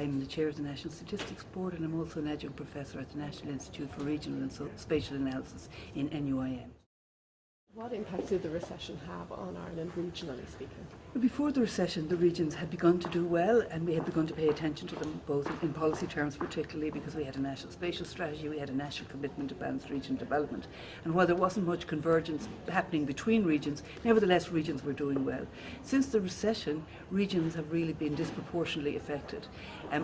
I'm the chair of the National Statistics Board, and I'm also an adjunct professor at the National Institute for Regional and Spatial Analysis in NUIM. What impact did the recession have on Ireland, regionally speaking? Before the recession, the regions had begun to do well, and we had begun to pay attention to them, both in policy terms particularly, because we had a national spatial strategy, we had a national commitment to balanced regional development. And while there wasn't much convergence happening between regions, nevertheless regions were doing well. Since the recession, regions have really been disproportionately affected.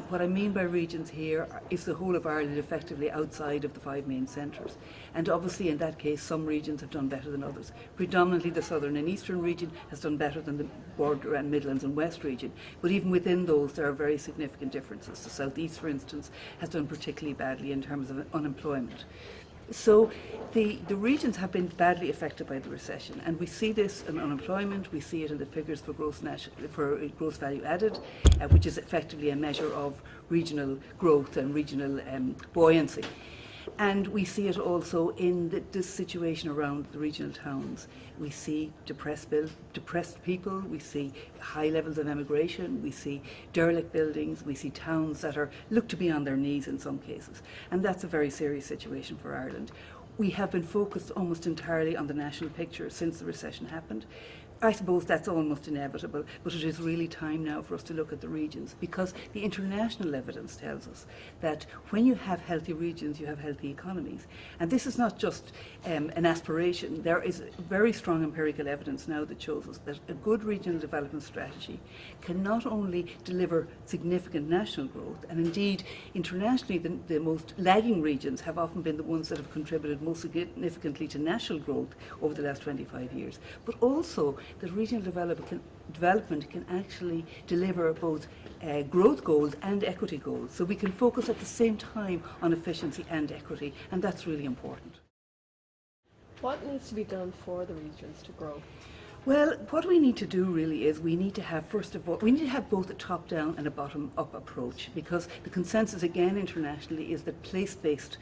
What I mean by regions here is the whole of Ireland effectively outside of the 5 main centres. And obviously in that case some regions have done better than others. Predominantly the southern and eastern region has done better than the border and Midlands and West region. But even within those there are very significant differences. The South East, for instance, has done particularly badly in terms of unemployment. So the regions have been badly affected by the recession, and we see this in unemployment, we see it in the figures for gross value added, which is effectively a measure of regional growth and regional buoyancy. And we see it also in this situation around the regional towns. We see depressed people, we see high levels of emigration, we see derelict buildings, we see towns that look to be on their knees in some cases. And that's a very serious situation for Ireland. We have been focused almost entirely on the national picture since the recession happened. I suppose that's almost inevitable, but it is really time now for us to look at the regions, because the international evidence tells us that when you have healthy regions, you have healthy economies. And this is not just an aspiration. There is very strong empirical evidence now that shows us that a good regional development strategy can not only deliver significant national growth, and indeed internationally the most lagging regions have often been the ones that have contributed most significantly to national growth over the last 25 years, but also that regional development can actually deliver both growth goals and equity goals. So we can focus at the same time on efficiency and equity, and that's really important. What needs to be done for the regions to grow? Well, what we need to do really is we need to have, first of all, we need to have both a top-down and a bottom-up approach, because the consensus again internationally is that place-based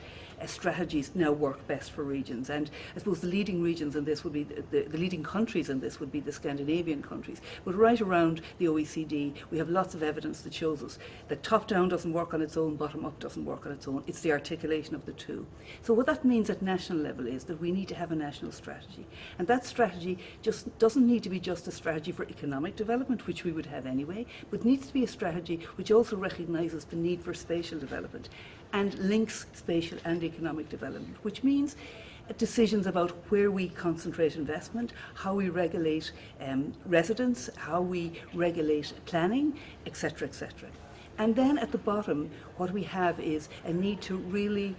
strategies now work best for regions. And I suppose the leading regions in this would be, the leading countries in this would be the Scandinavian countries. But right around the OECD, we have lots of evidence that shows us that top-down doesn't work on its own, bottom-up doesn't work on its own. It's the articulation of the two. So what that means at national level is that we need to have a national strategy. And that strategy just doesn't need to be just a strategy for economic development, which we would have anyway, but needs to be a strategy which also recognises the need for spatial development and links spatial and economic development, which means decisions about where we concentrate investment, how we regulate residents, how we regulate planning, etc., etc. And then at the bottom, what we have is a need to really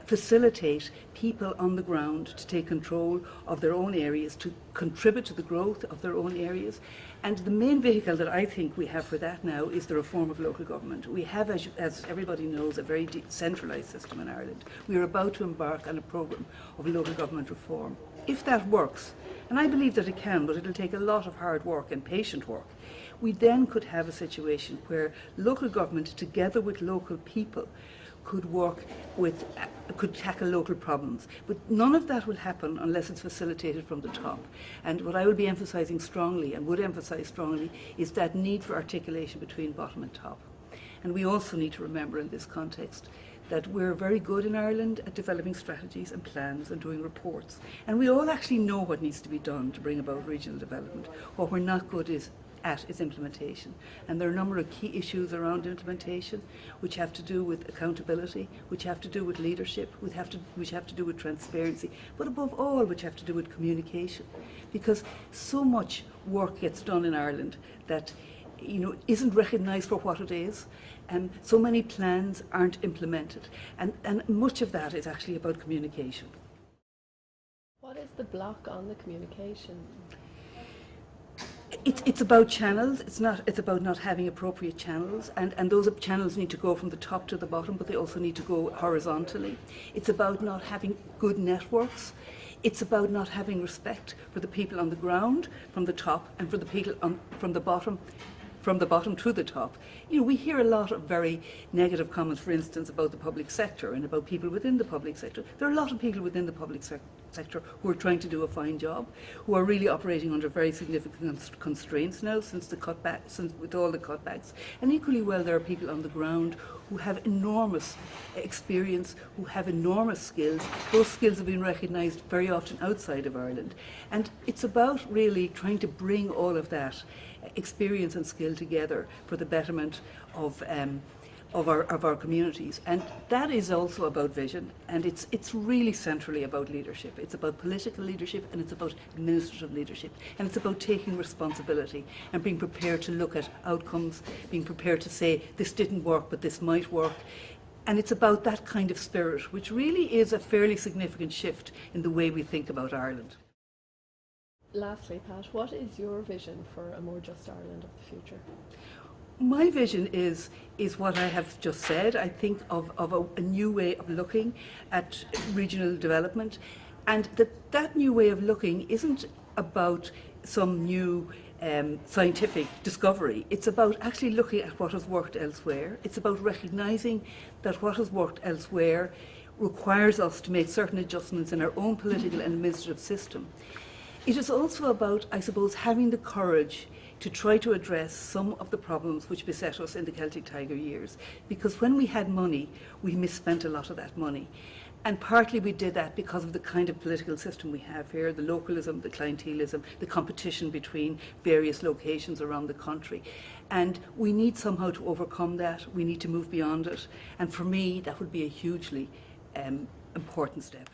facilitate people on the ground to take control of their own areas, to contribute to the growth of their own areas. And the main vehicle that I think we have for that now is the reform of local government. We have, as everybody knows, a very decentralised system in Ireland. We are about to embark on a programme of local government reform. If that works, and I believe that it can, but it'll take a lot of hard work and patient work, we then could have a situation where local government, together with local people, could tackle local problems. But none of that will happen unless it's facilitated from the top. And what I will be emphasising strongly, and would emphasise strongly, is that need for articulation between bottom and top. And we also need to remember in this context that we're very good in Ireland at developing strategies and plans and doing reports. And we all actually know what needs to be done to bring about regional development. What we're not good at is implementation. And there are a number of key issues around implementation which have to do with accountability, which have to do with leadership, which have to do with transparency, but above all which have to do with communication. Because so much work gets done in Ireland that isn't recognised for what it is, and so many plans aren't implemented. And much of that is actually about communication. What is the block on the communication? It's about channels. It's about not having appropriate channels, and those channels need to go from the top to the bottom, but they also need to go horizontally. It's about not having good networks. It's about not having respect for the people on the ground from the top, and for the people from the bottom from the bottom to the top. You know, we hear a lot of very negative comments, for instance, about the public sector and about people within the public sector. There are a lot of people within the public sector who are trying to do a fine job, who are really operating under very significant constraints now since with all the cutbacks. And equally well, there are people on the ground who have enormous experience, who have enormous skills. Those skills have been recognised very often outside of Ireland. And it's about really trying to bring all of that experience and skill together for the betterment of our communities. And that is also about vision, and it's really centrally about leadership. It's about political leadership, and it's about administrative leadership, and it's about taking responsibility and being prepared to look at outcomes, being prepared to say this didn't work but this might work. And it's about that kind of spirit, which really is a fairly significant shift in the way we think about Ireland. Lastly, Pat, what is your vision for a more just Ireland of the future? My vision is what I have just said. I think of a new way of looking at regional development, and that new way of looking isn't about some new scientific discovery. It's about actually looking at what has worked elsewhere. It's about recognising that what has worked elsewhere requires us to make certain adjustments in our own political and administrative system. It is also about, I suppose, having the courage to try to address some of the problems which beset us in the Celtic Tiger years. Because when we had money, we misspent a lot of that money. And partly we did that because of the kind of political system we have here, the localism, the clientelism, the competition between various locations around the country. And we need somehow to overcome that. We need to move beyond it. And for me, that would be a hugely important step.